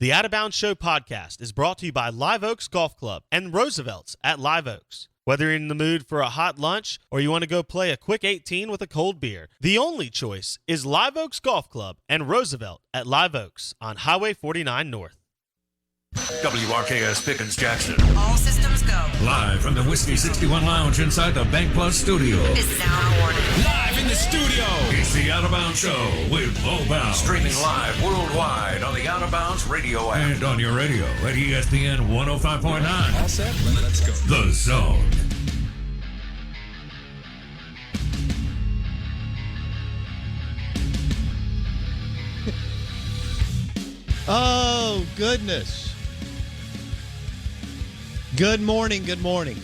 The Out of Bounds Show podcast is brought to you by Live Oaks Golf Club and Roosevelt's at Live Oaks. Whether you're in the mood for a hot lunch or you want to go play a quick 18 with a cold beer, the only choice is Live Oaks Golf Club and Roosevelt at Live Oaks on Highway 49 North. WRKS Pickens Jackson. All systems go. Live from the Whiskey 61 Lounge inside the Bank Plus studio. Is sound warning. Live in the studio. It's the Out of Bounds Show with Mo Bounds. Streaming live worldwide on the Out of Bounds radio app. And on your radio at ESPN 105.9. All set? Let's go. The Zone. Oh, goodness. Good morning, good morning.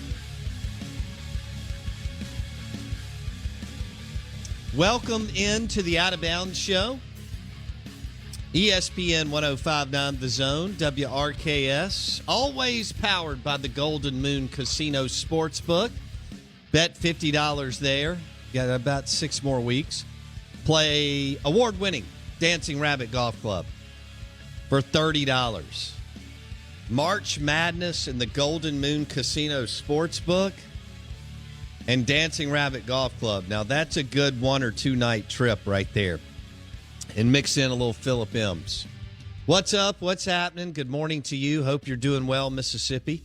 Welcome into the Out of Bounds Show. ESPN 105.9 The Zone, WRKS. Always powered by the Golden Moon Casino Sportsbook. Bet $50 there. Got about 6 more weeks. Play award-winning Dancing Rabbit Golf Club for $30. March Madness in the Golden Moon Casino Sportsbook and Dancing Rabbit Golf Club. Now, that's a good 1 or 2 night trip right there. And mix in a little Phillip M's. What's up? What's happening? Good morning to you. Hope you're doing well, Mississippi.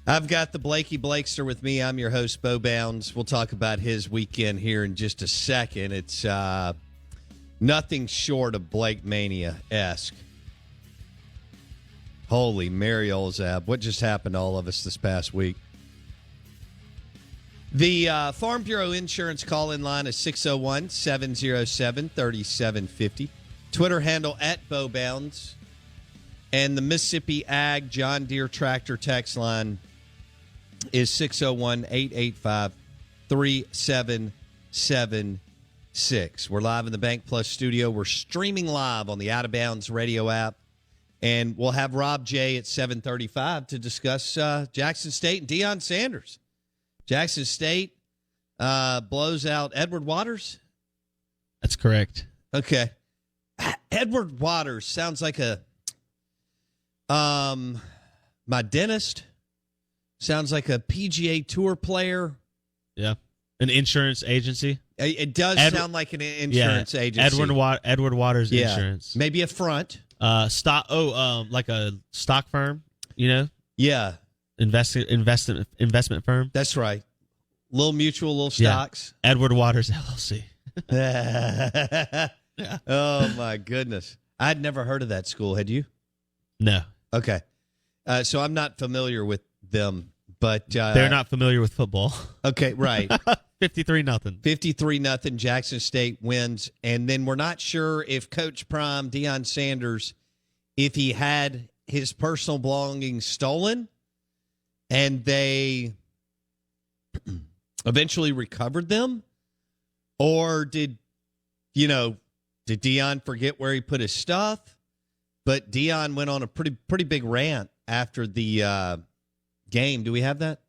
I've got the Blakey Blakester with me. I'm your host, Bo Bounds. We'll talk about his weekend here in just a second. It's nothing short of Blake Mania-esque. Holy Mary Olzab. What just happened to all of us this past week? The Farm Bureau Insurance call-in line is 601-707-3750. Twitter handle at BoBounds. And the Mississippi Ag John Deere Tractor text line is 601-885-3776. We're live in the Bank Plus studio. We're streaming live on the Out of Bounds radio app. And we'll have Rob J at 7:35 to discuss Jackson State and Deion Sanders. Jackson State blows out Edward Waters? That's correct. Okay. Edward Waters sounds like a my dentist. Sounds like a PGA Tour player. Yeah. An insurance agency. It does sound like an insurance agency. Edward Waters Insurance. Maybe a front. Like a stock firm, you know? Yeah. Investment firm. That's right. Little mutual, little stocks. Yeah. Edward Waters LLC. Oh, my goodness. I'd never heard of that school. Had you? No. Okay. So I'm not familiar with them, but they're not familiar with football. Okay, right. 53-0. 53-0. Jackson State wins. And then we're not sure if Coach Prime, Deion Sanders, if he had his personal belongings stolen and they eventually recovered them, or did Deion forget where he put his stuff? But Deion went on a pretty big rant after the game. Do we have that?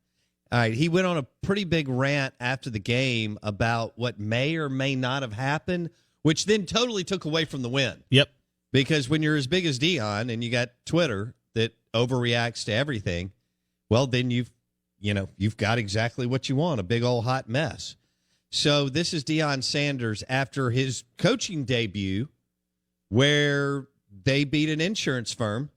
All right, he went on a pretty big rant after the game about what may or may not have happened, which then totally took away from the win. Yep. Because when you're as big as Deion and you got Twitter that overreacts to everything, well, then you've got exactly what you want, a big old hot mess. So this is Deion Sanders after his coaching debut where they beat an insurance firm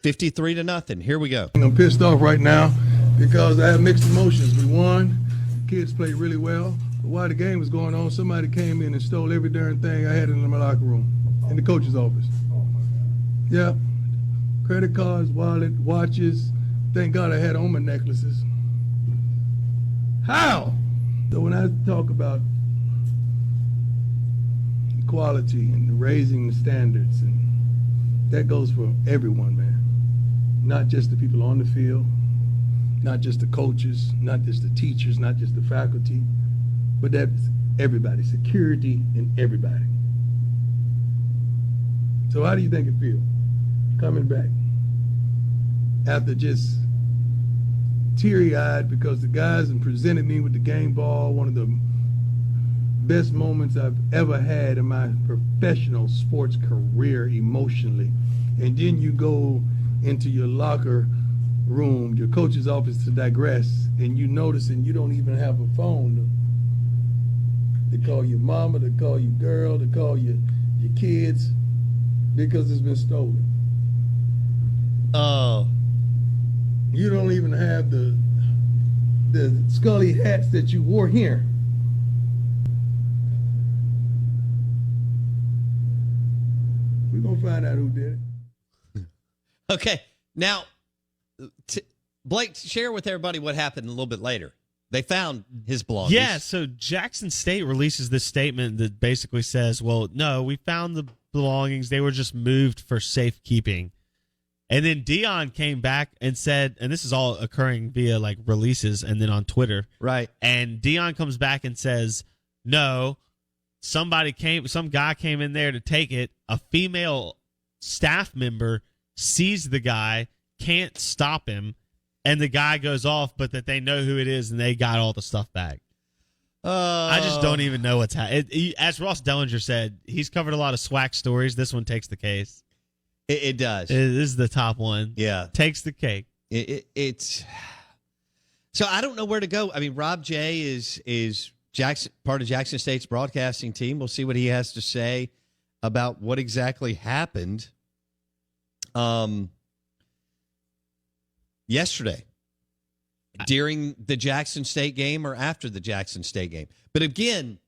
53-0. Here we go. I'm pissed off right now because I have mixed emotions. We won. The kids played really well. But while the game was going on, somebody came in and stole every darn thing I had in my locker room, in the coach's office. Yeah. Credit cards, wallet, watches. Thank God I had on my necklaces. How? So when I talk about equality and raising the standards, and that goes for everyone, man. Not just the people on the field, not just the coaches, not just the teachers, not just the faculty, but that's everybody, security and everybody. So how do you think it feels coming back after just teary-eyed because the guys have presented me with the game ball, one of the best moments I've ever had in my professional sports career emotionally, and then you go into your locker room, your coach's office to digress, and you notice and you don't even have a phone to call your mama, to call your girl, to call your kids, because it's been stolen. Oh. You don't even have the Scully hats that you wore here. We're going to find out who did it. Okay. Now, Blake, share with everybody what happened a little bit later. They found his belongings. Yeah, so Jackson State releases this statement that basically says, well, no, we found the belongings. They were just moved for safekeeping. And then Deion came back and said, and this is all occurring via like releases and then on Twitter. Right. And Deion comes back and says, no, some guy came in there to take it. A female staff member sees the guy, can't stop him, and the guy goes off, but that they know who it is and they got all the stuff back. I just don't even know what's happening. As Ross Dellinger said, he's covered a lot of SWAC stories. This one takes the case. It does. This is the top one. Yeah. Takes the cake. It's so I don't know where to go. I mean, Rob J is Jackson, part of Jackson State's broadcasting team. We'll see what he has to say about what exactly happened yesterday during the Jackson State game or after the Jackson State game. But again,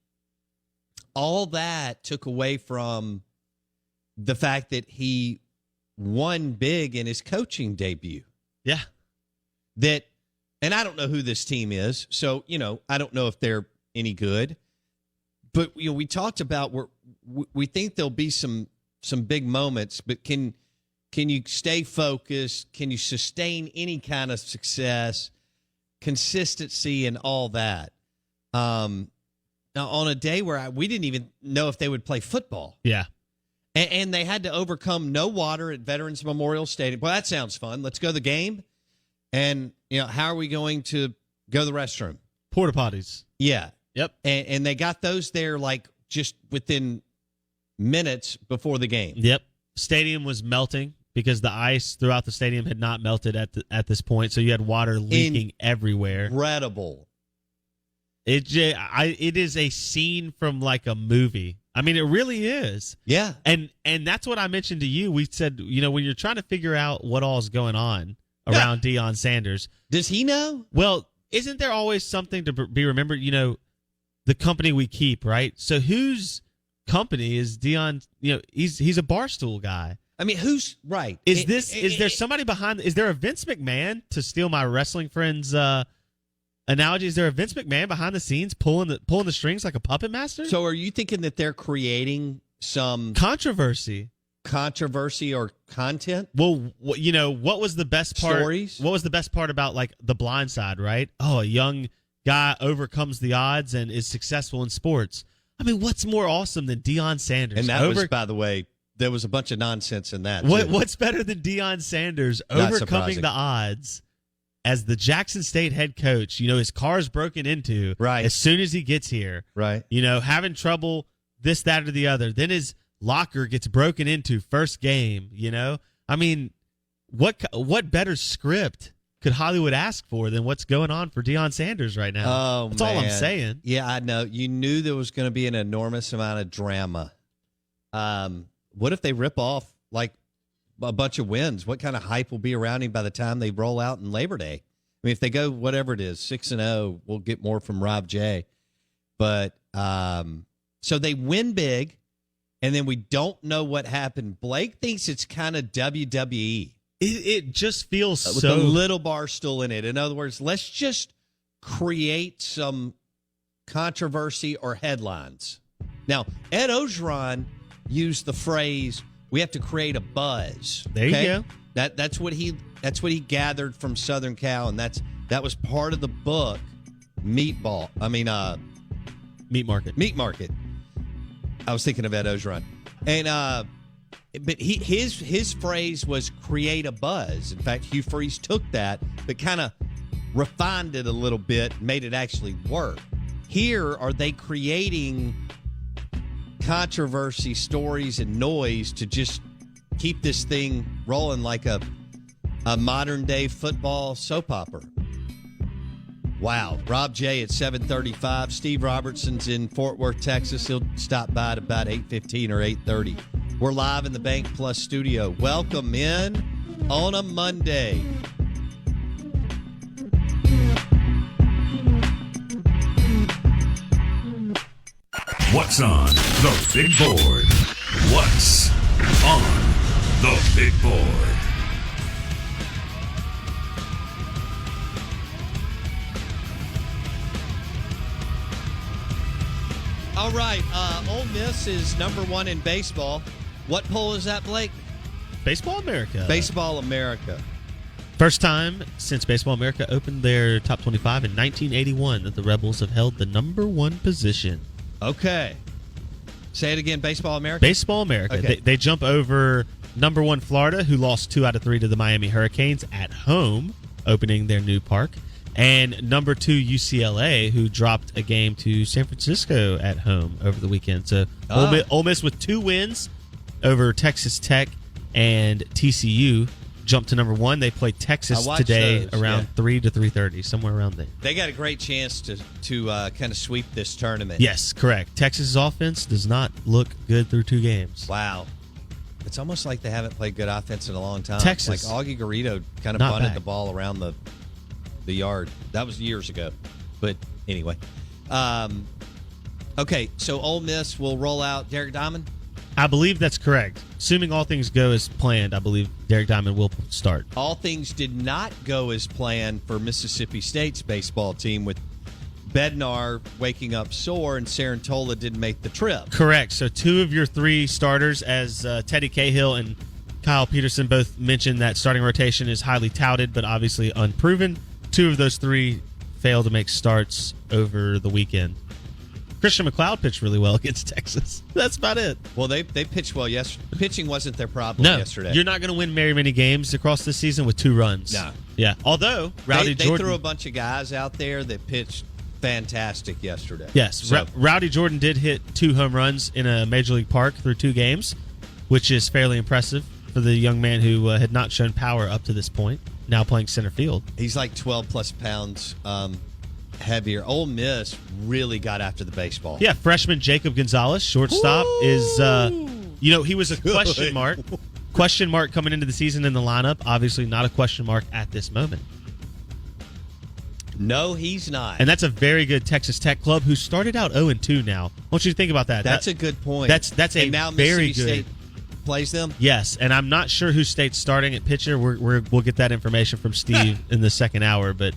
all that took away from the fact that he won big in his coaching debut. Yeah. And I don't know who this team is, so, I don't know if they're any good. But, we talked about we think there'll be some big moments, but can you stay focused? Can you sustain any kind of success, consistency, and all that? Now, on a day where we didn't even know if they would play football. Yeah. And they had to overcome no water at Veterans Memorial Stadium. Well, that sounds fun. Let's go to the game. And, how are we going to go to the restroom? Porta potties. Yeah. Yep. And they got those there like just within minutes before the game. Yep. Stadium was melting because the ice throughout the stadium had not melted at this point. So you had water leaking everywhere. Incredible. It is a scene from like a movie. I mean, it really is. Yeah. And that's what I mentioned to you. We said, when you're trying to figure out what all is going on around Deion Sanders. Does he know? Well, isn't there always something to be remembered? The company we keep, right? So whose company is Deion? He's a Barstool guy. I mean, who's right? Is there somebody behind? Is there a Vince McMahon, to steal my wrestling friend's analogy? Is there a Vince McMahon behind the scenes pulling the strings like a puppet master? So are you thinking that they're creating some controversy or content? Well, what was the best part? Stories? What was the best part about like The Blind Side, right? Oh, a young guy overcomes the odds and is successful in sports. I mean, what's more awesome than Deion Sanders? And that was, by the way, there was a bunch of nonsense in that. What's better than Deion Sanders overcoming the odds as the Jackson State head coach? His car's broken into right as soon as he gets here. Right. Having trouble, this, that, or the other. Then his locker gets broken into first game. I mean, what better script could Hollywood ask for than what's going on for Deion Sanders right now? Oh, that's man. all I'm saying. Yeah, I know. You knew there was going to be an enormous amount of drama. What if they rip off like a bunch of wins? What kind of hype will be around him by the time they roll out in Labor Day? I mean, if they go whatever it is, 6-0, we'll get more from Rob J. But so they win big, and then we don't know what happened. Blake thinks it's kind of WWE. It just feels with so a little bar stool in it. In other words, let's just create some controversy or headlines. Now, Ed Ogeron used the phrase, "We have to create a buzz." There you go. That's what he gathered from Southern Cal, and that was part of the book, Meat Market. I was thinking of Ed Ogeron, and but his phrase was create a buzz. In fact, Hugh Freeze took that, but kind of refined it a little bit, made it actually work. Here, are they creating controversy, stories, and noise to just keep this thing rolling like a modern-day football soap opera. Wow. Rob J at 7:35. Steve Robertson's in Fort Worth, Texas. He'll stop by at about 8:15 or 8:30. We're live in the Bank Plus studio. Welcome in on a Monday. What's on the big board? What's on the big board? All right. Ole Miss is number one in baseball. What poll is that, Blake? Baseball America. Baseball America. First time since Baseball America opened their top 25 in 1981 that the Rebels have held the number one position. Okay. Say it again, Baseball America? Baseball America. Okay. They jump over number one Florida, who lost 2 out of 3 to the Miami Hurricanes at home, opening their new park. And number 2 UCLA, who dropped a game to San Francisco at home over the weekend. So Ole Miss with 2 wins over Texas Tech and TCU jumped to number 1. They play Texas today around 3 to 3:30, somewhere around there. They got a great chance to kind of sweep this tournament. Yes, correct. Texas's offense does not look good through 2 games. Wow. It's almost like they haven't played good offense in a long time. Texas. Like Augie Garrido kind of Not bunted back. the ball around the yard. That was years ago. But anyway. Okay, so Ole Miss will roll out Derek Diamond? I believe that's correct. Assuming all things go as planned, I believe Derek Diamond will start. All things did not go as planned for Mississippi State's baseball team, with Bednar waking up sore and Sarantola didn't make the trip. Correct. So 2 of your 3 starters, as Teddy Cahill and Kyle Peterson both mentioned, that starting rotation is highly touted but obviously unproven. 2 of those 3 failed to make starts over the weekend. Christian McLeod pitched really well against Texas. That's about it. Well, they pitched well yesterday. Pitching wasn't their problem yesterday. You're not going to win very many games across this season with 2 runs. No. Yeah. Although, Rowdy they Jordan... threw a bunch of guys out there that pitched fantastic yesterday. Yes. So, Rowdy Jordan did hit 2 home runs in a Major League Park through 2 games, which is fairly impressive for the young man who had not shown power up to this point, now playing center field. he's like 12-plus pounds heavier. Ole Miss really got after the baseball. Yeah, freshman Jacob Gonzalez, shortstop, is, he was a question mark. Question mark coming into the season in the lineup. Obviously not a question mark at this moment. No, he's not. And that's a very good Texas Tech club who started out 0-2 now. I want you to think about that. That's a good point. That's a and now very Mississippi good... State plays them? Yes, and I'm not sure who State's starting at pitcher. We'll get that information from Steve in the second hour. But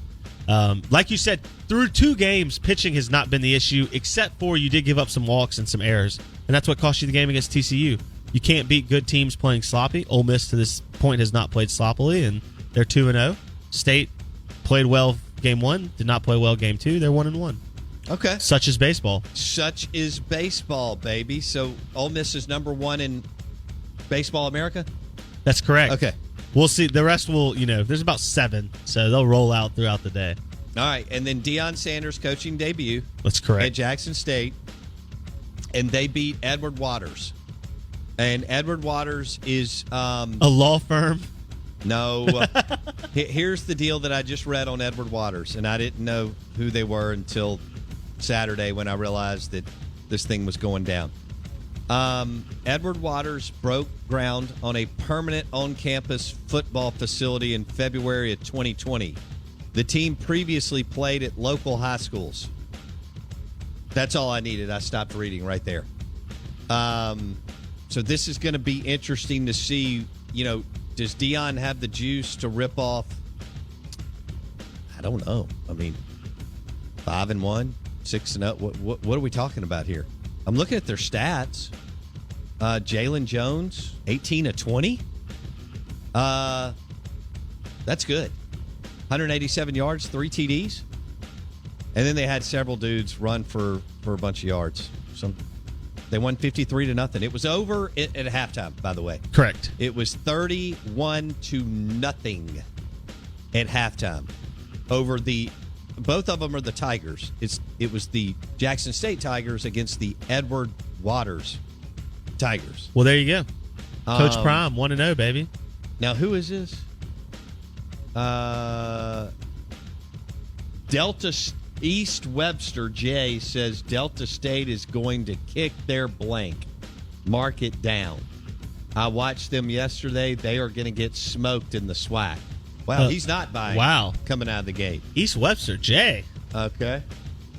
like you said, through 2 games, pitching has not been the issue, except for you did give up some walks and some errors. And that's what cost you the game against TCU. You can't beat good teams playing sloppy. Ole Miss, to this point, has not played sloppily, and they're 2-0. State played well game 1, did not play well game 2. They're 1-1. Okay. Such is baseball. Such is baseball, baby. So Ole Miss is number 1 in Baseball America? That's correct. Okay. We'll see. The rest will, there's about 7, so they'll roll out throughout the day. All right. And then Deion Sanders coaching debut. That's correct. At Jackson State. And they beat Edward Waters. And Edward Waters is... a law firm? No. Here's the deal that I just read on Edward Waters, and I didn't know who they were until Saturday when I realized that this thing was going down. Edward Waters broke ground on a permanent on-campus football facility in February of 2020. The team previously played at local high schools. That's all I needed. I stopped reading right there. So this is going to be interesting to see, does Deion have the juice to rip off? I don't know. I mean, 5-1, 6-0. What are we talking about here? I'm looking at their stats. Jalen Jones, 18-20. That's good. 187 yards, 3 TDs. And then they had several dudes run for a bunch of yards. They won 53-0. It was over at halftime, by the way. Correct. It was 31-0 at halftime. Over both of them are the Tigers. It was the Jackson State Tigers against the Edward Waters Tigers. Well, there you go. Coach Prime, 1-0, baby. Now, who is this? Delta East Webster J says Delta State is going to kick their blank. Mark it down. I watched them yesterday. They are going to get smoked in the SWAC. Wow, he's not buying. Wow. Coming out of the gate. East Webster J. Okay.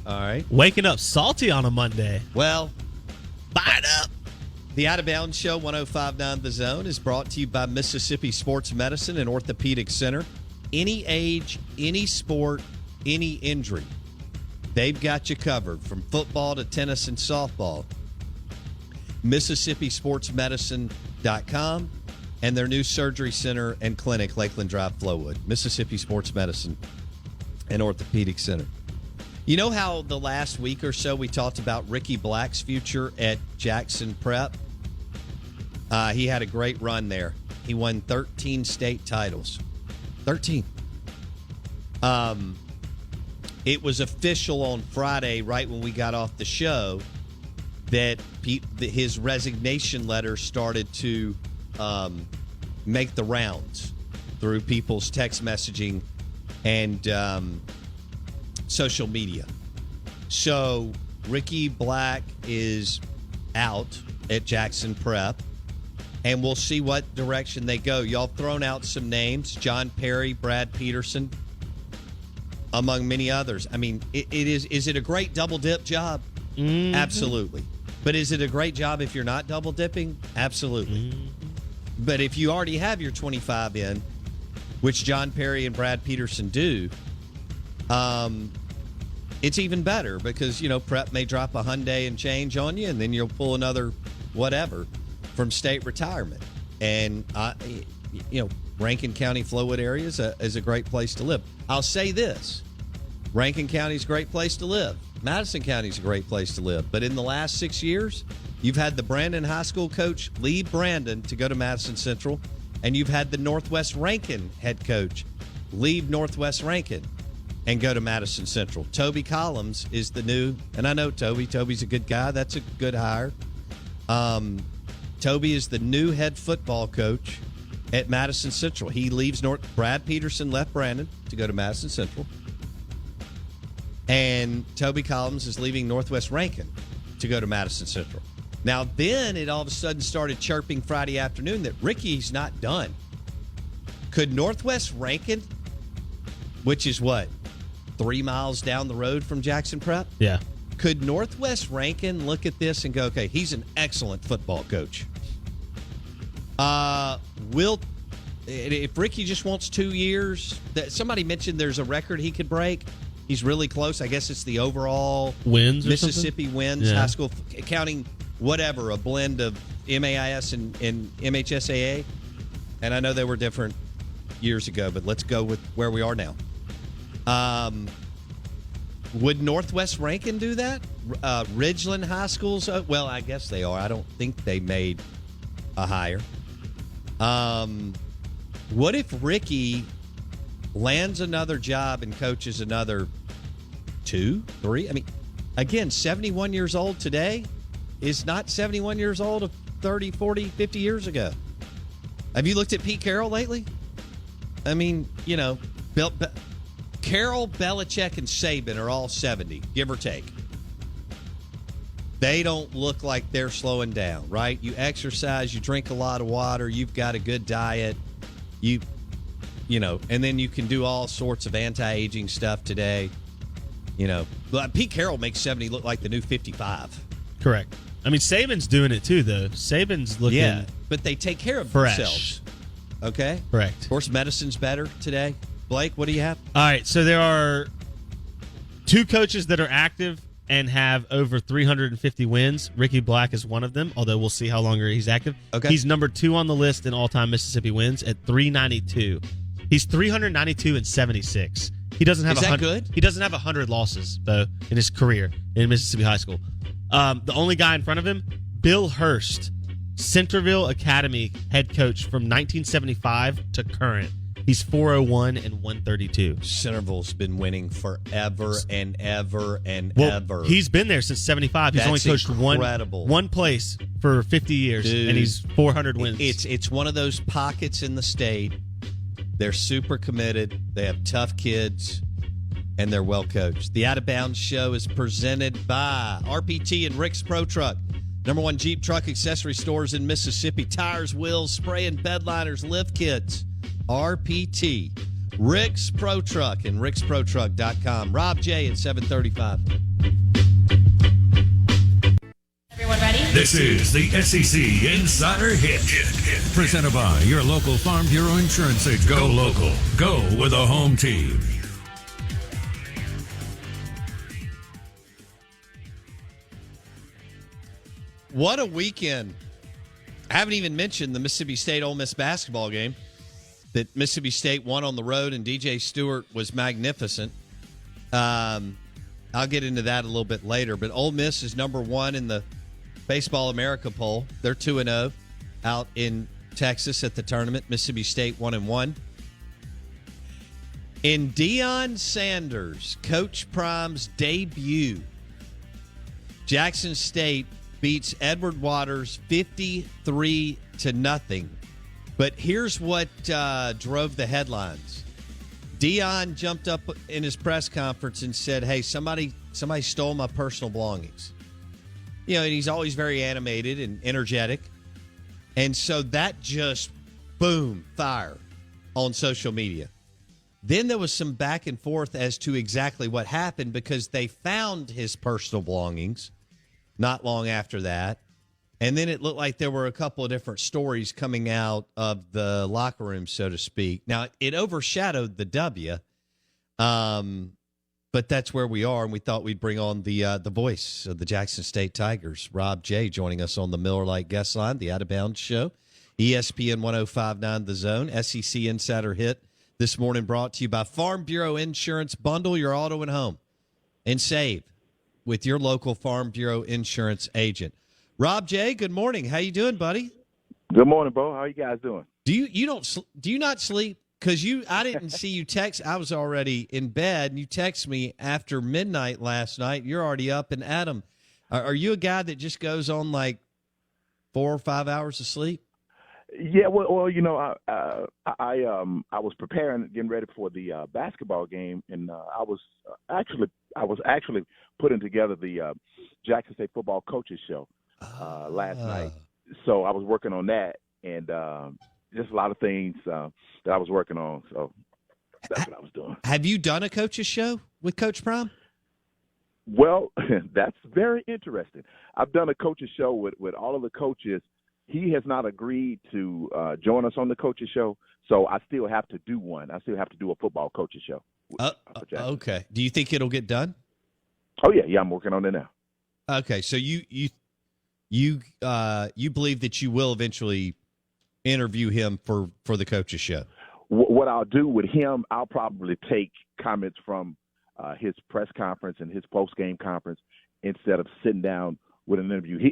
All right. Waking up salty on a Monday. Well, Buy it up. the Out of Bounds Show, 105.9 The Zone, is brought to you by Mississippi Sports Medicine and Orthopedic Center. Any age, any sport, any injury, they've got you covered from football to tennis and softball. MississippiSportsMedicine.com and their new surgery center and clinic, Lakeland Drive, Flowood. Mississippi Sports Medicine and Orthopedic Center. You know how the last week or so we talked about Ricky Black's future at Jackson Prep? He had a great run there. He won 13 state titles. 13. It was official on Friday, right when we got off the show, that his resignation letter started to make the rounds through people's text messaging and social media. So Ricky Black is out at Jackson Prep, and we'll see what direction they go. Y'all thrown out some names: John Perry, Brad Peterson, among many others. I mean, is it a great double dip job? Mm-hmm. Absolutely. But is it a great job if you're not double dipping? Absolutely. Mm-hmm. But if you already have your 25 in, which John Perry and Brad Peterson do, it's even better because, Prep may drop a Hyundai and change on you, and then you'll pull another whatever from state retirement. And, Rankin County, Flowood area is a great place to live. I'll say this. Rankin County is a great place to live. Madison County is a great place to live. But in the last 6 years, you've had the Brandon High School coach leave Brandon to go to Madison Central, and you've had the Northwest Rankin head coach leave Northwest Rankin and go to Madison Central. Toby Collins is the new, and I know Toby. Toby's a good guy. That's a good hire. Toby is the new head football coach at Madison Central. He leaves Brad Peterson left Brandon to go to Madison Central. And Toby Collins is leaving Northwest Rankin to go to Madison Central. Now, then it all of a sudden started chirping Friday afternoon that Ricky's not done. Could Northwest Rankin, which is what, 3 miles down the road from Jackson Prep? Yeah. Could Northwest Rankin look at this and go, okay, he's an excellent football coach. If Ricky just wants 2 years, somebody mentioned there's a record he could break. He's really close. I guess it's the overall wins, Mississippi wins, high school, counting whatever, a blend of MAIS and MHSAA. And I know they were different years ago, but let's go with where we are now. Would Northwest Rankin do that? Ridgeland High School's, well, I guess they are. I don't think they made a hire. What if Ricky lands another job and coaches another 2, 3? I mean, again, 71 years old today is not 71 years old of 30, 40, 50 years ago. Have you looked at Pete Carroll lately? I mean, Carroll, Belichick, and Saban are all 70, give or take. They don't look like they're slowing down, right? You exercise, you drink a lot of water, you've got a good diet, and then you can do all sorts of anti-aging stuff today. But Pete Carroll makes 70 look like the new 55. Correct. I mean, Saban's doing it too, though. Saban's looking but they take care of fresh. Themselves. Okay? Correct. Of course, medicine's better today. Blake, what do you have? All right, so there are 2 coaches that are active and have over 350 wins. Ricky Black is one of them, although we'll see how longer he's active. Okay. He's number 2 on the list in all-time Mississippi wins at 392. He's 392 and 76. He doesn't have Is that good? He doesn't have 100 losses, though, in his career in Mississippi high school. The only guy in front of him, Bill Hurst, Centerville Academy head coach from 1975 to current. He's 401 and 132. Centerville's been winning forever and ever and Well, ever. he's been there since 75. He's only coached one place for 50 years, Dude, and he's 400 wins. It's one of those pockets in the state. They're super committed. They have tough kids, and they're well coached. The Out of Bounds Show is presented by RPT and Rick's Pro Truck. #1 Jeep truck accessory stores in Mississippi. Tires, wheels, spray and bed liners, lift kits. RPT. Rick's Pro Truck and ricksprotruck.com. Rob J at 735. Everyone ready? This is the SEC Insider Hit. Presented by your local Farm Bureau Insurance agent. Go local. Go with a home team. What a weekend. I haven't even mentioned the Mississippi State Ole Miss basketball game that Mississippi State won on the road, and DJ Stewart was magnificent. I'll get into that a little bit later, but Ole Miss is #1 in the Baseball America poll. They're 2-0 out in Texas at the tournament. Mississippi State 1-1. In Deion Sanders, Coach Prime's debut, Jackson State beats Edward Waters 53-0. But here's what drove the headlines. Deion jumped up in his press conference and said, "Hey, somebody stole my personal belongings." You know, and he's always very animated and energetic. And so that just, boom, fire on social media. Then there was some back and forth as to exactly what happened because they found his personal belongings not long after that. And then it looked like there were a couple of different stories coming out of the locker room, so to speak. Now, it overshadowed the W, but that's where we are, and we thought we'd bring on the voice of the Jackson State Tigers, Rob J., joining us on the Miller Lite guest line, the Out of Bounds Show, ESPN 105.9 The Zone, SEC Insider Hit this morning brought to you by Farm Bureau Insurance. Bundle your auto and home and save with your local Farm Bureau Insurance agent. Rob J., good morning. How you doing, buddy? Good morning, bro. How you guys doing? Do you not sleep? Because I didn't see you text. I was already in bed, and you text me after midnight last night. You're already up and at 'em. Are you a guy that just goes on like 4 or 5 hours of sleep? Yeah, well, you know, I was preparing, getting ready for the basketball game, and I was actually putting together the Jackson State football coaches show last night. So I was working on that, and just a lot of things that I was working on. So that's what I was doing. Have you done a coaches show with Coach Prime? Well, that's very interesting. I've done a coaches show with all of the coaches. He has not agreed to join us on the coaches show, so I still have to do one. I still have to do a football coaches show. Okay. Do you think it'll get done? Oh yeah, I'm working on it now. Okay, so you believe that you will eventually interview him for the coaches show? What I'll do with him, I'll probably take comments from his press conference and his post game conference instead of sitting down with an interview. He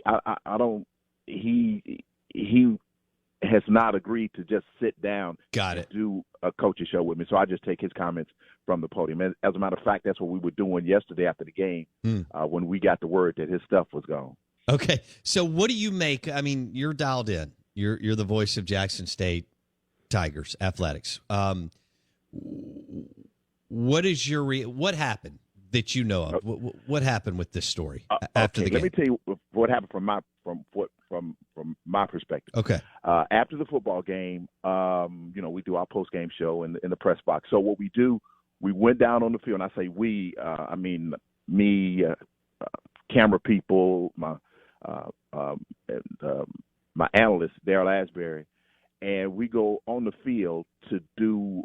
has not agreed to just sit down and do a coach's show with me. So I just take his comments from the podium. As a matter of fact, that's what we were doing yesterday after the game when we got the word that his stuff was gone. Okay. So what do you make? I mean, you're dialed in. You're the voice of Jackson State Tigers athletics. What happened that you know of? What happened with this story after the game? Let me tell you what happened from my perspective. Okay. After the football game, we do our post game show in the press box. So what we do, we went down on the field, and I say we, I mean me, camera people, my analyst Daryl Asbury, and we go on the field to do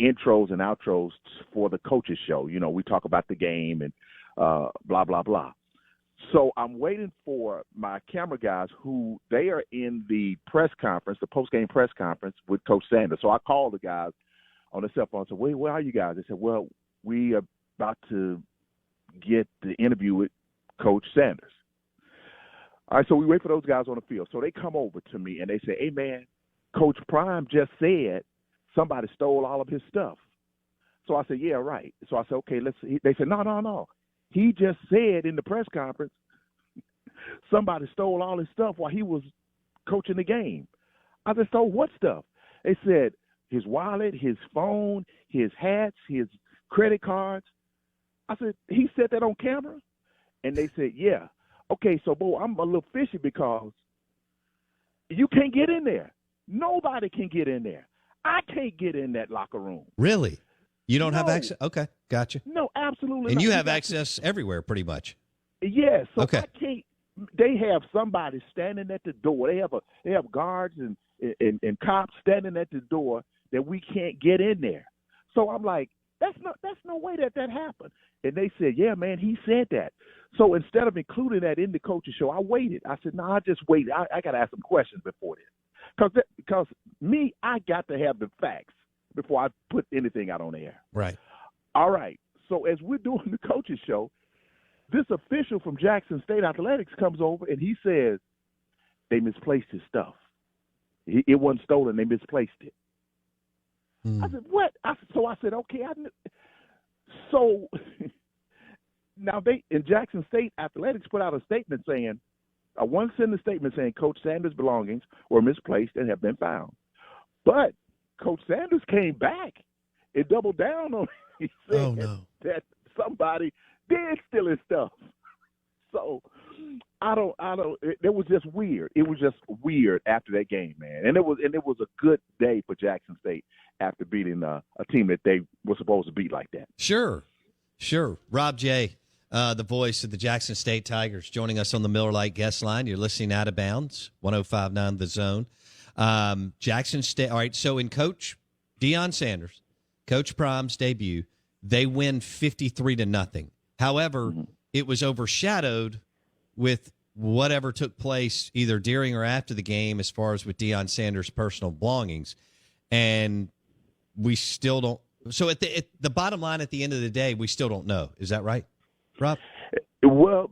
intros and outros for the coaches show. You know, we talk about the game and blah blah blah. So I'm waiting for my camera guys who they are in the press conference, the post-game press conference with Coach Sanders. So I called the guys on the cell phone and said, where are you guys? They said, well, we are about to get the interview with Coach Sanders. All right, so we wait for those guys on the field. So they come over to me and they say, hey, man, Coach Prime just said somebody stole all of his stuff. So I said, yeah, right. So I said, okay, let's see. They said, no. He just said in the press conference somebody stole all his stuff while he was coaching the game. I said, stole what stuff? They said his wallet, his phone, his hats, his credit cards. I said, he said that on camera? And they said, yeah. Okay, so, Bo, I'm a little fishy because you can't get in there. Nobody can get in there. I can't get in that locker room. Really? You don't have access? Okay, gotcha. No, absolutely and not. You have access everywhere pretty much. Yes. So okay. I can't. They have somebody standing at the door. They have guards and cops standing at the door that we can't get in there. So I'm like, that's no way that happened. And they said, yeah, man, he said that. So instead of including that in the coach's show, I waited. I said, no, I just waited. I got to ask some questions before this. Because me, I got to have the facts before I put anything out on the air. Right. All right. So as we're doing the coach's show, this official from Jackson State Athletics comes over and he says they misplaced his stuff. It wasn't stolen. They misplaced it. I said, what? So I said, okay. So now they in Jackson State Athletics put out a statement saying, a one-sentence statement saying Coach Sanders' belongings were misplaced and have been found. But Coach Sanders came back and doubled down on it. He said that somebody did steal his stuff. So it was just weird. It was just weird after that game, man. And it was a good day for Jackson State after beating a team that they were supposed to beat like that. Sure. Rob J., the voice of the Jackson State Tigers, joining us on the Miller Lite guest line. You're listening Out of Bounds, 105.9 The Zone. Jackson State. All right, so in Coach Deion Sanders, Coach Prime's debut, they win 53-0. However, it was overshadowed with whatever took place either during or after the game as far as with Deion Sanders' personal belongings. And we still don't. So at the bottom line at the end of the day, we still don't know. Is that right, Rob? Well,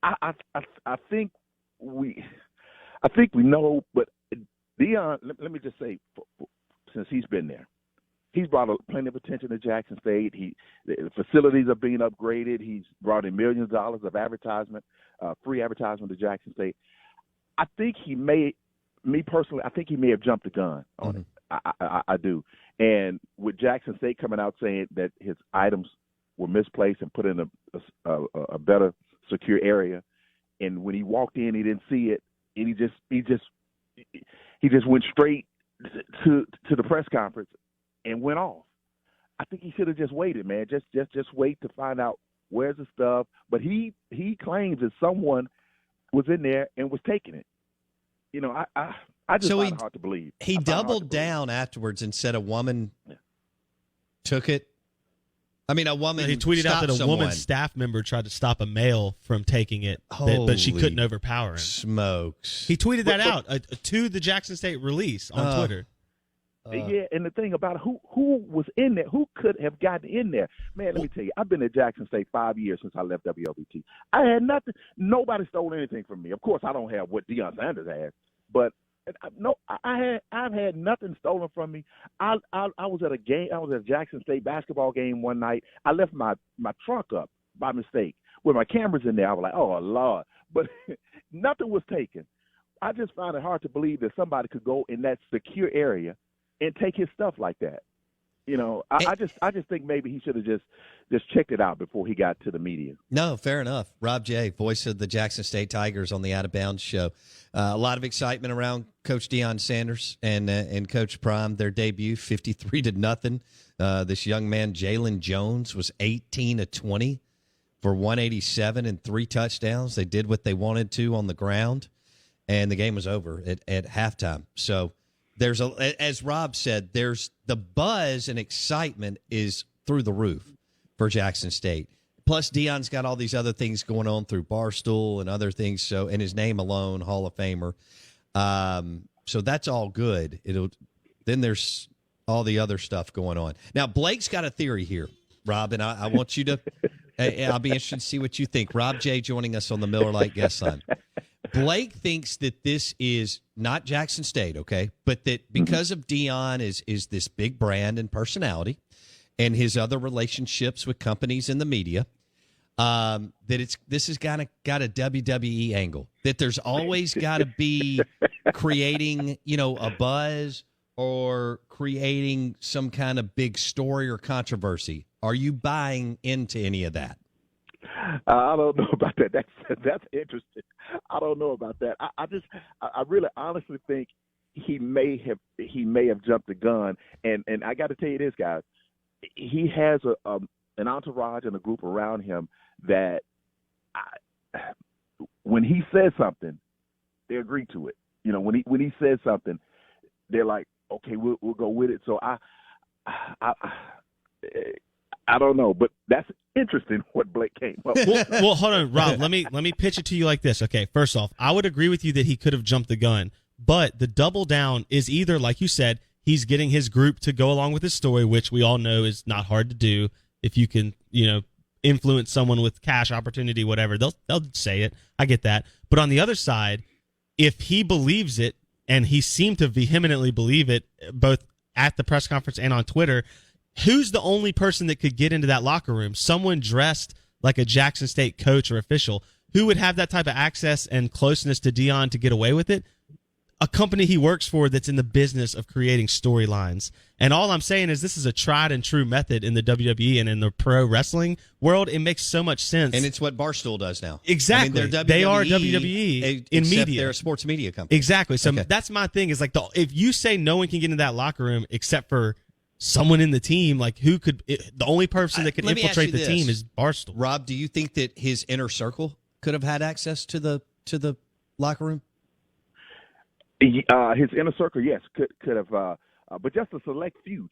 I think we know, but Deion, let me just say, since he's been there, he's brought plenty of attention to Jackson State. The facilities are being upgraded. He's brought in millions of dollars of advertisement, free advertisement to Jackson State. I think me personally, I think he may have jumped the gun on it. I do. And with Jackson State coming out saying that his items were misplaced and put in a better secure area, and when he walked in, he didn't see it, and he just went straight to the press conference and went off. I think he should have just waited, man. Just wait to find out where's the stuff. But he claims that someone was in there and was taking it. You know, I just find it hard to believe. He doubled down afterwards and said a woman took it. I mean, a woman. He tweeted out that a someone. woman's staff member tried to stop a male from taking it, but she couldn't overpower him. Smokes. He tweeted that out to the Jackson State release on Twitter. Yeah, and the thing about who was in there, who could have gotten in there? Man, let me tell you, I've been at Jackson State 5 years since I left WLBT. I had nothing. Nobody stole anything from me. Of course, I don't have what Deion Sanders has, but I've had nothing stolen from me. I was at a game. I was at a Jackson State basketball game one night. I left my trunk up by mistake with my cameras in there. I was like, oh Lord, but nothing was taken. I just found it hard to believe that somebody could go in that secure area and take his stuff like that. You know, I just think maybe he should have just checked it out before he got to the media. No, fair enough. Rob J., voice of the Jackson State Tigers on the Out of Bounds show. A lot of excitement around Coach Deion Sanders and Coach Prime. Their debut, 53-0. This young man, Jalen Jones, was 18-20 for 187 and 3 touchdowns. They did what they wanted to on the ground, and the game was over at halftime. So there's as Rob said, there's the buzz and excitement is through the roof for Jackson State. Plus, Deion's got all these other things going on through Barstool and other things. So, and his name alone, Hall of Famer. So that's all good. Then there's all the other stuff going on. Now, Blake's got a theory here, Rob, and I want you to. I'll be interested to see what you think. Rob J. joining us on the Miller Lite guest line. Blake thinks that this is not Jackson State, okay, but that because of Deion is this big brand and personality, and his other relationships with companies in the media, that this has got a WWE angle. That there's always got to be creating, a buzz or creating some kind of big story or controversy. Are you buying into any of that? I don't know about that. That's interesting. I don't know about that. I really honestly think he may have jumped the gun. And I got to tell you this, guys. He has an entourage and a group around him that when he says something, they agree to it. When he says something, they're like, okay, we'll go with it. So I don't know, but that's interesting what Blake came up with. Well, hold on, Rob. Let me pitch it to you like this. Okay, first off, I would agree with you that he could have jumped the gun, but the double down is either, like you said, he's getting his group to go along with his story, which we all know is not hard to do. If you can, influence someone with cash, opportunity, whatever, they'll say it. I get that. But on the other side, if he believes it, and he seemed to vehemently believe it, both at the press conference and on Twitter, who's the only person that could get into that locker room? Someone dressed like a Jackson State coach or official. Who would have that type of access and closeness to Deion to get away with it? A company he works for that's in the business of creating storylines. And all I'm saying is this is a tried and true method in the WWE and in the pro wrestling world. It makes so much sense. And it's what Barstool does now. Exactly. I mean, they are WWE in media. They're a sports media company. Exactly. So okay. That's my thing is like if you say no one can get into that locker room except for someone in the team, like who could the only person that could infiltrate the team is Barstool. Rob, do you think that his inner circle could have had access to the locker room? His inner circle, yes, could have, but just a select few,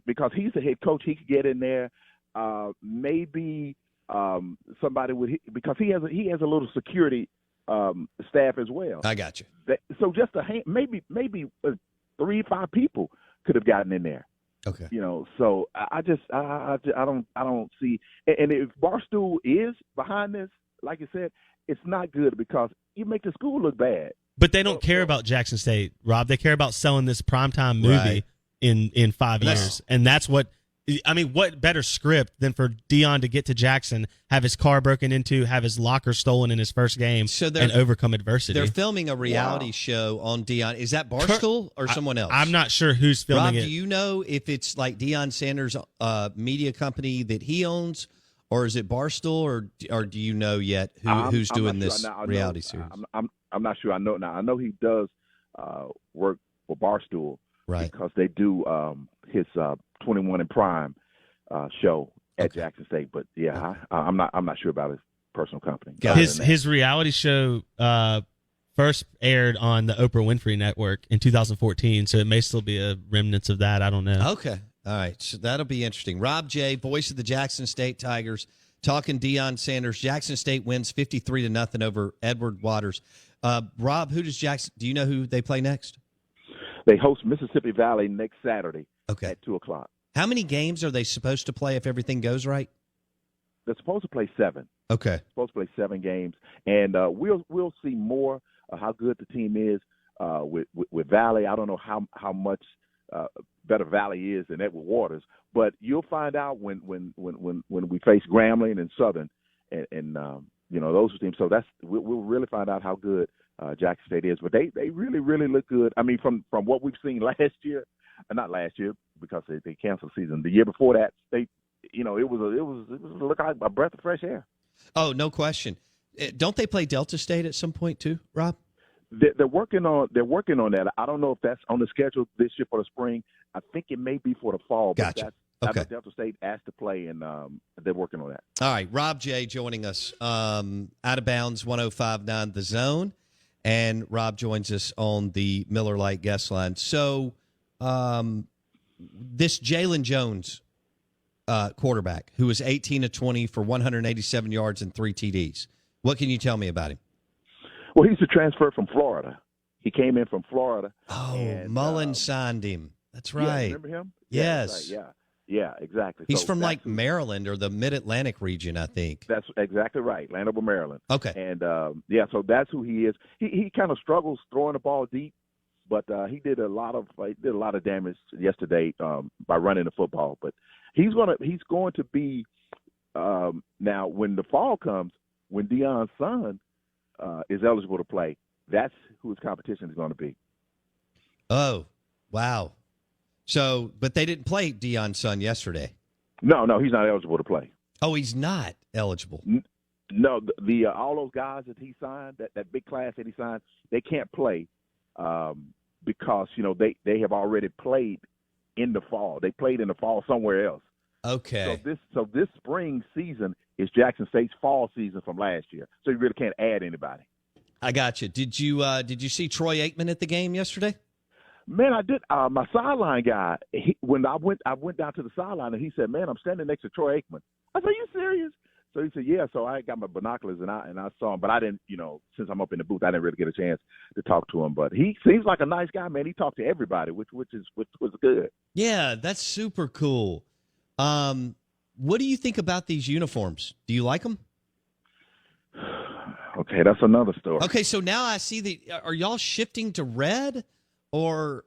because he's the head coach. He could get in there. Maybe somebody would, because he has a little security staff as well. I got you. So just maybe 3-5 people could have gotten in there. Okay. So I don't see. And if Barstool is behind this, like you said, it's not good because you make the school look bad. But they don't care about Jackson State, Rob. They care about selling this primetime movie in 5 years. And that's what better script than for Deion to get to Jackson, have his car broken into, have his locker stolen in his first game, and overcome adversity. They're filming a reality show on Deion. Is that Barstool or someone else? I'm not sure who's filming it. Rob, do you know if it's like Deion Sanders' media company that he owns, or is it Barstool, or do you know yet who's doing this reality series? I'm not sure. I know now. I know he does work for Barstool, right? Because they do his 21 in Prime show at Jackson State. But yeah, I'm not sure about his personal company. His reality show first aired on the Oprah Winfrey Network in 2014, so it may still be a remnants of that. I don't know. Okay. All right, so that'll be interesting. Rob J., voice of the Jackson State Tigers, talking Deion Sanders. Jackson State wins 53-0 over Edward Waters. Rob, do you know who they play next? They host Mississippi Valley next Saturday at 2:00. How many games are they supposed to play if everything goes right? They're supposed to play 7. Okay. They're supposed to play 7 games, and we'll see more of how good the team is with Valley. I don't know how much better Valley is than Edward Waters, but you'll find out when we face Grambling and Southern, and those teams. So we'll really find out how good Jackson State is. But they really look good. I mean, from what we've seen last year, not last year because they canceled the season. The year before that, it was look like a breath of fresh air. Oh, no question. Don't they play Delta State at some point too, Rob? They're working on that. I don't know if that's on the schedule this year for the spring. I think it may be for the fall. Gotcha. But that's Delta State asked to play, and they're working on that. All right, Rob J. joining us, Out of Bounds 105.9 The Zone, and Rob joins us on the Miller Lite guest line. So this Jalen Jones quarterback, who was 18 of 20 for 187 yards and 3 TDs, what can you tell me about him? Well, he's a transfer from Florida. He came in from Florida. Oh, Mullen signed him. That's right. Yeah, remember him? Yes. Yeah. Yeah, exactly. He's So from that's like Maryland or the Mid-Atlantic region, I think. That's exactly right, Landover, Maryland. Okay. And so that's who he is. He kind of struggles throwing the ball deep, but he did a lot of damage yesterday by running the football. But he's going to be now when the fall comes, when Deion's son is eligible to play. That's who his competition is going to be. Oh, wow. So, but they didn't play Deion's son yesterday. No, he's not eligible to play. Oh, he's not eligible. No, the all those guys that he signed, that big class that he signed, they can't play because they have already played in the fall. They played in the fall somewhere else. Okay. So this spring season is Jackson State's fall season from last year. So you really can't add anybody. I got you. Did you see Troy Aikman at the game yesterday? Man, I did. My sideline guy, when I went down to the sideline, and he said, "Man, I'm standing next to Troy Aikman." I said, "Are you serious?" So he said, "Yeah." So I got my binoculars and I saw him, but I didn't, since I'm up in the booth, I didn't really get a chance to talk to him. But he seems like a nice guy, man. He talked to everybody, which was good. Yeah, that's super cool. What do you think about these uniforms? Do you like them? Okay, that's another story. Okay, so now I see are y'all shifting to red? Or,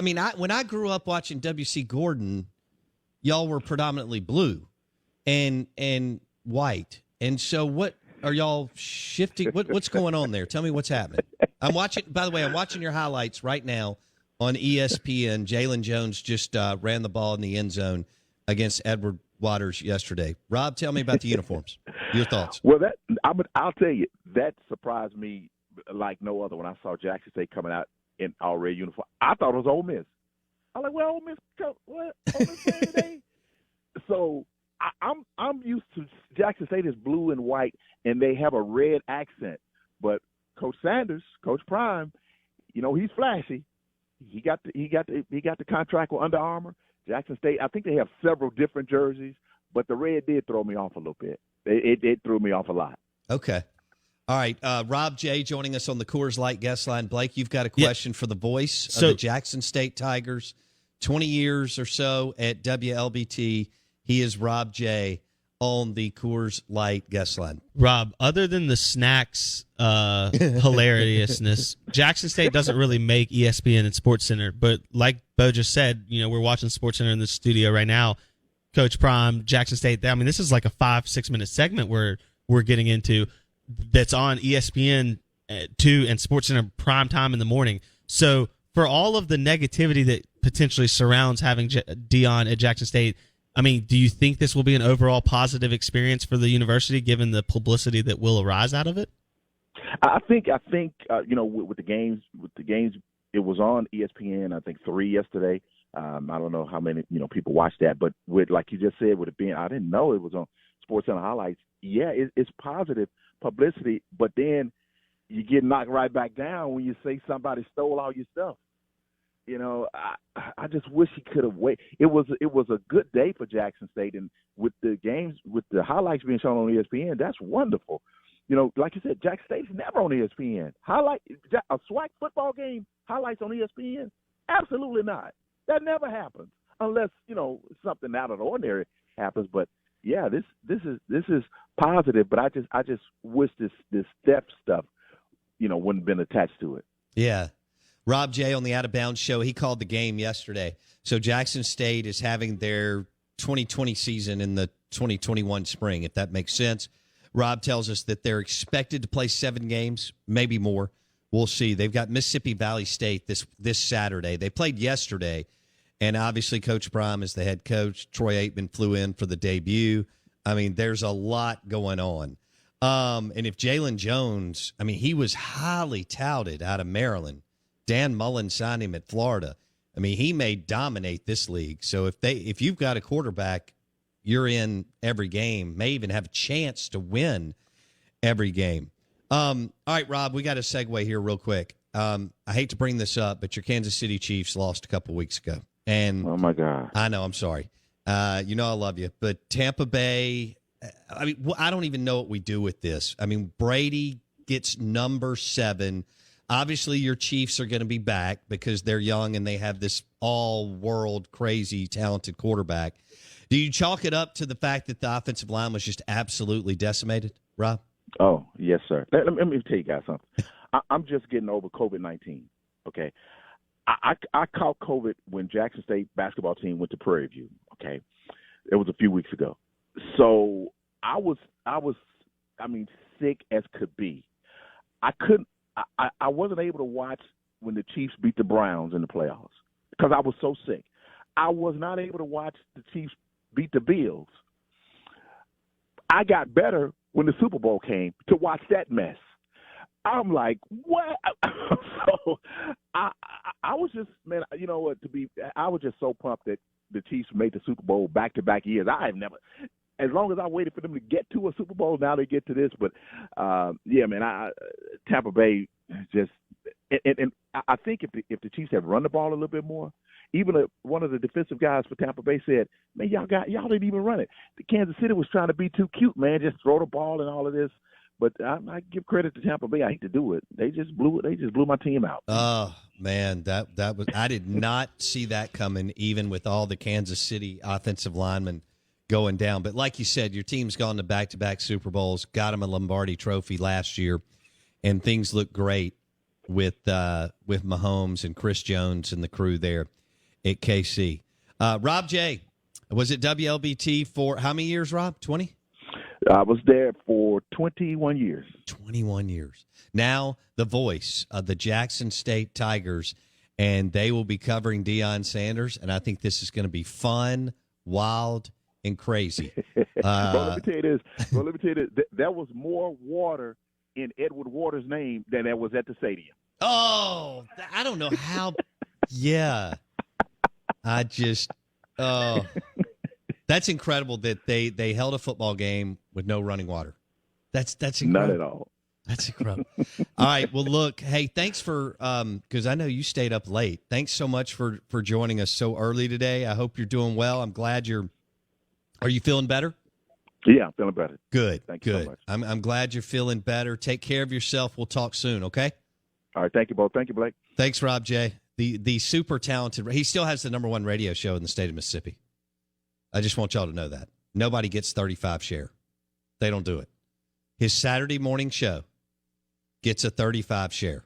when I grew up watching W.C. Gordon, y'all were predominantly blue and white. And so what are y'all shifting? What's going on there? Tell me what's happening. I'm watching your highlights right now on ESPN. Jalen Jones just ran the ball in the end zone against Edward Waters yesterday. Rob, tell me about the uniforms. Your thoughts. Well, I'll tell you, that surprised me like no other when I saw Jackson State coming out in all red uniform. I thought it was Ole Miss. I'm like, well, Ole Miss playing today? So I'm used to Jackson State is blue and white, and they have a red accent. But Coach Sanders, Coach Prime, he's flashy. He got the contract with Under Armour. Jackson State, I think they have several different jerseys, but the red did throw me off a little bit. It threw me off a lot. Okay. All right, Rob J. joining us on the Coors Light guest line. Blake, you've got a question for the voice of the Jackson State Tigers. 20 years or so at WLBT. He is Rob J. on the Coors Light guest line. Rob, other than the snacks hilariousness, Jackson State doesn't really make ESPN and SportsCenter. But like Bo just said, we're watching SportsCenter in the studio right now. Coach Prime, Jackson State. This is like a 5-6 minute segment where we're getting into that's on ESPN 2 and SportsCenter Primetime in the morning. So for all of the negativity that potentially surrounds having Deion at Jackson State, do you think this will be an overall positive experience for the university given the publicity that will arise out of it? I think with the games, it was on ESPN, I think 3 yesterday. I don't know how many people watched that, but with, like you just said, with it being, I didn't know it was on SportsCenter highlights. Yeah, it's positive publicity, but then you get knocked right back down when you say somebody stole all your stuff. I just wish he could have waited. It was a good day for Jackson State, and with the games, with the highlights being shown on ESPN, that's wonderful. Like you said, Jackson State's never on ESPN. A SWAC football game highlights on ESPN? Absolutely not. That never happens unless something out of the ordinary happens. But yeah, this is positive. But I just wish this theft stuff wouldn't have been attached to it. Yeah. Rob J. on the Out of Bounds show, he called the game yesterday. So Jackson State is having their 2020 season in the 2021 spring, if that makes sense. Rob tells us that they're expected to play 7 games, maybe more. We'll see. They've got Mississippi Valley State this Saturday. They played yesterday, and obviously Coach Prime is the head coach. Troy Aikman flew in for the debut. There's a lot going on. And if Jalen Jones, he was highly touted out of Maryland. Dan Mullen signed him at Florida. He may dominate this league. So if you've got a quarterback, you're in every game, may even have a chance to win every game. All right, Rob, we got a segue here real quick. I hate to bring this up, but your Kansas City Chiefs lost a couple weeks ago. And oh, my God. I know, I'm sorry. I love you. But Tampa Bay, I don't even know what we do with this. Brady gets number 7. Obviously, your Chiefs are going to be back because they're young and they have this all-world, crazy, talented quarterback. Do you chalk it up to the fact that the offensive line was just absolutely decimated, Rob? Oh, yes, sir. Let me tell you guys something. I'm just getting over COVID-19, okay? I caught COVID when Jackson State basketball team went to Prairie View, okay? It was a few weeks ago. So I was sick as could be. I wasn't able to watch when the Chiefs beat the Browns in the playoffs because I was so sick. I was not able to watch the Chiefs beat the Bills. I got better when the Super Bowl came to watch that mess. I'm like, what? So I was just, man, you know what, I was just so pumped that the Chiefs made the Super Bowl back-to-back years. I have never, as long as I waited for them to get to a Super Bowl, now they get to this. But, yeah, man, Tampa Bay just – and I think if the Chiefs had run the ball a little bit more, even one of the defensive guys for Tampa Bay said, man, y'all didn't even run it. The Kansas City was trying to be too cute, man, just throw the ball and all of this. But I give credit to Tampa Bay. I hate to do it. They just blew it. They just blew my team out. Oh man, that was. I did not see that coming. Even with all the Kansas City offensive linemen going down, but like you said, your team's gone to back-to-back Super Bowls. Got them a Lombardi Trophy last year, and things look great with Mahomes and Chris Jones and the crew there at KC. Rob J, was it WLBT for how many years? Rob, 20. I was there for 21 years. 21 years. Now the voice of the Jackson State Tigers, and they will be covering Deion Sanders, and I think this is going to be fun, wild, and crazy. Well, let me tell you this. There was more water in Edward Waters' name than there was at the stadium. Oh, I don't know how. Yeah. That's incredible that they held a football game with no running water. That's incredible. Not at all. That's incredible. All right. Well, look, hey, thanks for because I know you stayed up late. Thanks so much for joining us so early today. I hope you're doing well. I'm glad are you feeling better? Yeah, I'm feeling better. Good. Thank you good. so much. I'm glad you're feeling better. Take care of yourself. We'll talk soon, okay? All right. Thank you both. Thank you, Blake. Thanks, Rob J. The super talented. He still has the #1 radio show in the state of Mississippi. I just want y'all to know that. Nobody gets 35 share. They don't do it. His Saturday morning show gets a 35 share.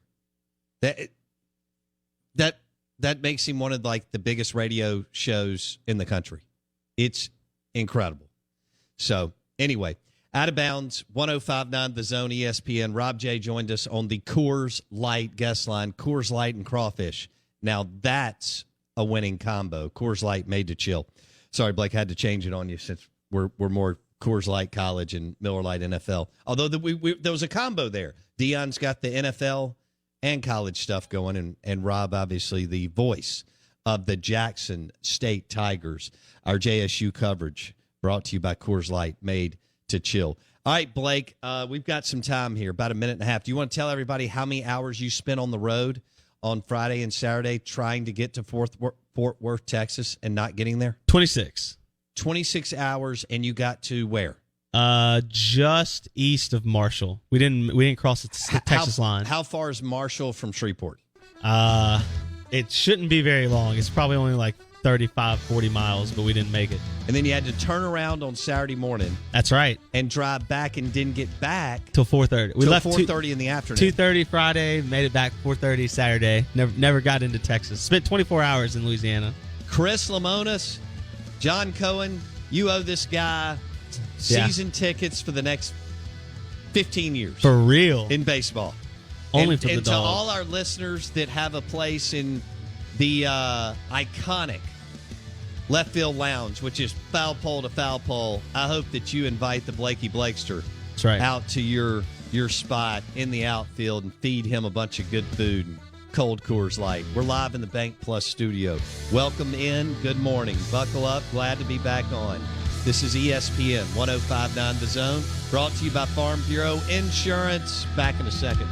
That makes him one of like the biggest radio shows in the country. It's incredible. So anyway, Out of Bounds, 105.9 The Zone, ESPN. Rob J joined us on the Coors Light guest line. Coors Light and crawfish. Now that's a winning combo. Coors Light made to chill. Sorry, Blake, I had to change it on you since we're more Coors Light College and Miller Lite NFL. Although there was a combo there. Deion's got the NFL and college stuff going, and Rob, obviously, the voice of the Jackson State Tigers. Our JSU coverage brought to you by Coors Light, made to chill. All right, Blake, we've got some time here, about a minute and a half. Do you want to tell everybody how many hours you spent on the road on Friday and Saturday trying to get to Fort Worth, Texas, and not getting there? 26 hours, and you got to where? Just east of Marshall. We didn't cross the Texas line. How far is Marshall from Shreveport? It shouldn't be very long. It's probably only like 35, 40 miles, but we didn't make it. And then you had to turn around on Saturday morning. That's right. And drive back and didn't get back till 4:30. We left 4:30 in the afternoon. 2:30 Friday, made it back 4:30 Saturday. Never got into Texas. Spent 24 hours in Louisiana. Chris Lamonis, John Cohen, you owe this guy season tickets for the next 15 years. For real. In baseball. Only for the And dog. to all our listeners that have a place in the iconic left field lounge, which is foul pole to foul pole, I hope that you invite the Blakey Blakester out to your spot in the outfield and feed him a bunch of good food and cold Coors Light. We're live in the Bank Plus studio. Welcome in. Good morning. Buckle up. Glad to be back on. This is ESPN 105.9 The Zone, brought to you by Farm Bureau Insurance. Back in a second.